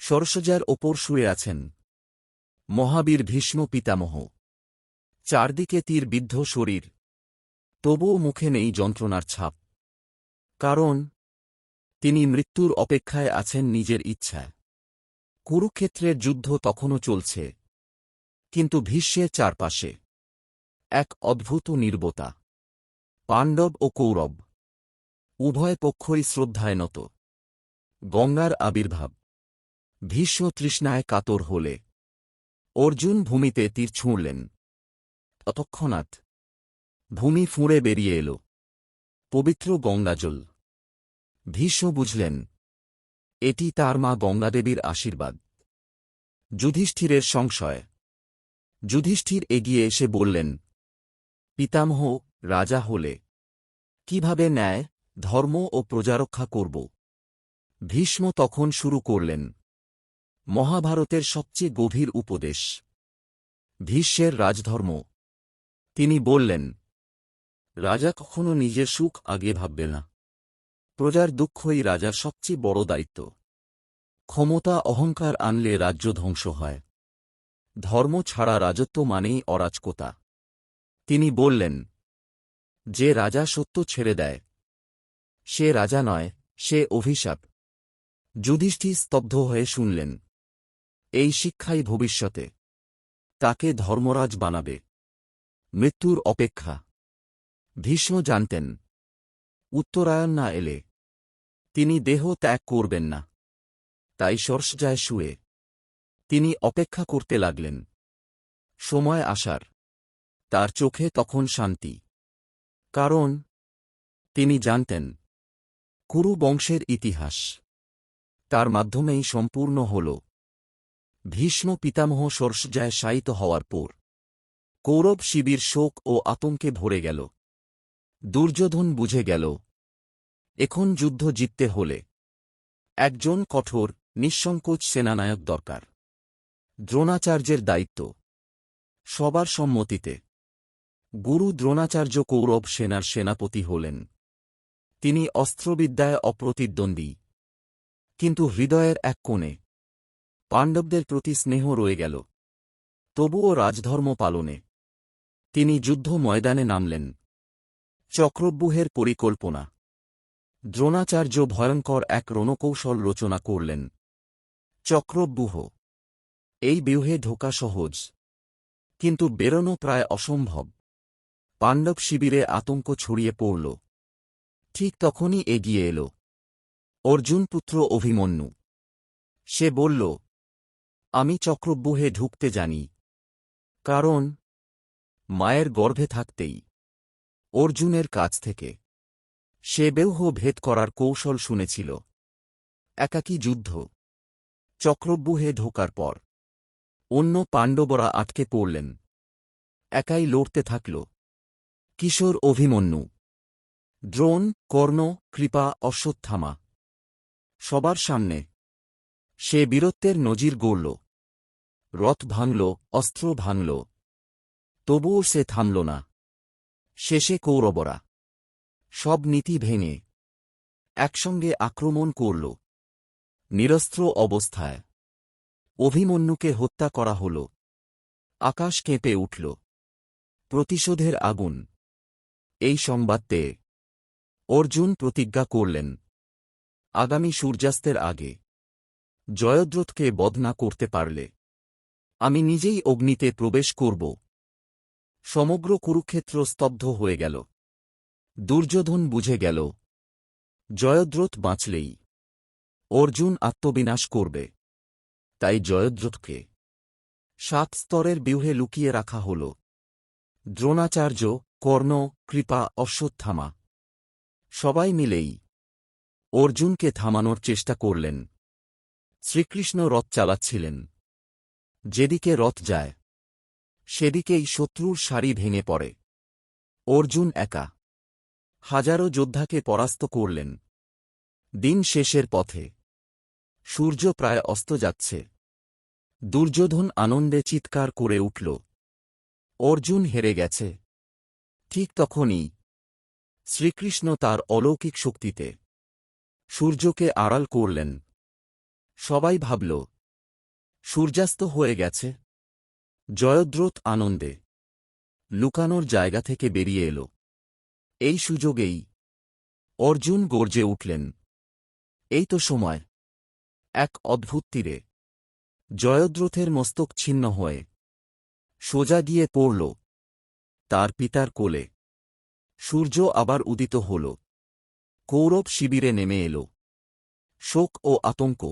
সরসজ্জার ওপর শুয়ে আছেন মহাবীর ভীষ্ম পিতামহ। চারদিকে তীরবিদ্ধ শরীর, তবুও মুখে নেই যন্ত্রণার ছাপ। কারণ তিনি মৃত্যুর অপেক্ষায় আছেন নিজের ইচ্ছায়। কুরুক্ষেত্রের যুদ্ধ তখনও চলছে, কিন্তু ভীষ্মের চারপাশে এক অদ্ভুত নীরবতা। পাণ্ডব ও কৌরব উভয় পক্ষই শ্রদ্ধায় নত। গঙ্গার আবির্ভাব। ভীষ্ম তৃষ্ণায় কাতর হলে অর্জুন ভূমিতে তীর ছুঁড়লেন। তৎক্ষণাৎ ভূমি ফুঁড়ে বেরিয়ে এল পবিত্র গঙ্গাজল। ভীষ্ম বুঝলেন এটি তার মা গঙ্গাদেবীর আশীর্বাদ। যুধিষ্ঠিরের সংশয়। যুধিষ্ঠির এগিয়ে এসে বললেন, পিতামহ, রাজা হলে কিভাবে ন্যায়, ধর্ম ও প্রজারক্ষা করব? ভীষ্ম তখন শুরু করলেন মহাভারতের সবচেয়ে গভীর উপদেশ, ভীষ্মের রাজধর্ম। তিনি বললেন, রাজা কখনো নিজের সুখ আগে ভাববে না। প্রজার দুঃখই রাজার সবচেয়ে বড় দায়িত্ব। ক্ষমতা অহংকার আনলে রাজ্য ধ্বংস হয়। ধর্ম ছাড়া রাজত্ব মানেই অরাজকতা। তিনি বললেন, যে রাজা সত্য ছেড়ে দেয় সে রাজা নয়, সে অভিশাপ। যুধিষ্ঠির স্তব্ধ হয়ে শুনলেন। এই শিক্ষাই ভবিষ্যতে তাকে ধর্মরাজ বানাবে। মৃত্যুর অপেক্ষা। ভীষ্ম জানতেন উত্তরায়ণ না এলে তিনি দেহ ত্যাগ করবেন না। তাই সরসজ্জায় শুয়ে তিনি অপেক্ষা করতে লাগলেন সময় আসার। তার চোখে তখন শান্তি। কারণ তিনি জানতেন কুরু বংশের ইতিহাস তার মাধ্যমেই সম্পূর্ণ হল। ভীষ্ম পিতামহ সরসজ্জায় শায়িত হওয়ার পর কৌরব শিবির শোক ও আতঙ্কে ভরে গেল। দুর্যোধন বুঝে গেল এখন যুদ্ধ জিততে হলে একজন কঠোর, নিঃসংকোচ সেনানায়ক দরকার। দ্রোণাচার্যের দায়িত্ব। সবার সম্মতিতে গুরু দ্রোণাচার্য কৌরব সেনার সেনাপতি হলেন। তিনি অস্ত্রবিদ্যায় অপ্রতিদ্বন্দ্বী, কিন্তু হৃদয়ের এক কোণে পাণ্ডবদের প্রতি স্নেহ রয়ে গেল। তবুও রাজধর্ম পালনে তিনি যুদ্ধ ময়দানে নামলেন। চক্রব্যূহের পরিকল্পনা। দ্রোণাচার্য ভয়ঙ্কর এক রণকৌশল রচনা করলেন, চক্রব্যূহ। এই ব্যূহে ঢোকা সহজ, কিন্তু বেরোনো প্রায় অসম্ভব। পাণ্ডব শিবিরে আতঙ্ক ছড়িয়ে পড়ল। ঠিক তখনই এগিয়ে এল অর্জুন পুত্র অভিমন্যু। সে বলল, আমি চক্রব্যূহে ঢুকতে জানি। কারণ মায়ের গর্ভে থাকতেই অর্জুনের কাছ থেকে সে ব্যূহ ভেদ করার কৌশল শুনেছিল। একাকী যুদ্ধ। চক্রব্যূহে ঢোকার পর অন্য পাণ্ডবরা আটকে পড়লেন। একাই লড়তে থাকল কিশোর অভিমন্যু, দ্রোণ, কর্ণ, কৃপা, অশ্বত্থামা। সবার সামনে সে বীরত্বের নজির গড়ল। রথ ভাঙল, অস্ত্র ভাঙল, তবুও সে থামল না। শেষে কৌরবরা সব নীতি ভেঙে একসঙ্গে আক্রমণ করল। নিরস্ত্র অবস্থায় অভিমন্যুকে হত্যা করা হল। আকাশ কেঁপে উঠল। প্রতিশোধের আগুন। এই সংবাদ পেয়ে অর্জুন প্রতিজ্ঞা করলেন, আগামী সূর্যাস্তের আগে জয়দ্রথকে বধ না করতে পারলে আমি নিজেই অগ্নিতে প্রবেশ করব। সমগ্র কুরুক্ষেত্র স্তব্ধ হয়ে গেল। দুর্যোধন বুঝে গেল জয়দ্রথ বাঁচলেই অর্জুন আত্মবিনাশ করবে। তাই জয়দ্রথকে 7 স্তরের ব্যূহে লুকিয়ে রাখা হল। দ্রোণাচার্য, কর্ণ, কৃপা, অশ্বত্থামা সবাই মিলেই অর্জুনকে থামানোর চেষ্টা করলেন। শ্রীকৃষ্ণ রথ চালাচ্ছিলেন। যেদিকে রথ যায় সেদিকেই শত্রুর সারি ভেঙে পড়ে। অর্জুন একা হাজারো যোদ্ধাকে পরাস্ত করলেন। দিন শেষের পথে। সূর্য প্রায় অস্ত যাচ্ছে। দুর্যোধন আনন্দে চিৎকার করে উঠল, অর্জুন হেরে গেছে। ঠিক তখনই শ্রীকৃষ্ণ তার অলৌকিক শক্তিতে সূর্যকে আড়াল করলেন। সবাই ভাবল সূর্যাস্ত হয়ে গেছে। জয়দ্রথ আনন্দে লুকানোর জায়গা থেকে বেরিয়ে এল। এই সুযোগেই অর্জুন গর্জে উঠলেন, এই তো সময়! এক অদ্ভুত তীরে জয়দ্রথের মস্তক ছিন্ন হয়ে সোজা গিয়ে পড়ল তার পিতার কোলে। সূর্য আবার উদিত হল। কৌরব শিবিরে নেমে এল। শোক ও আতঙ্ক।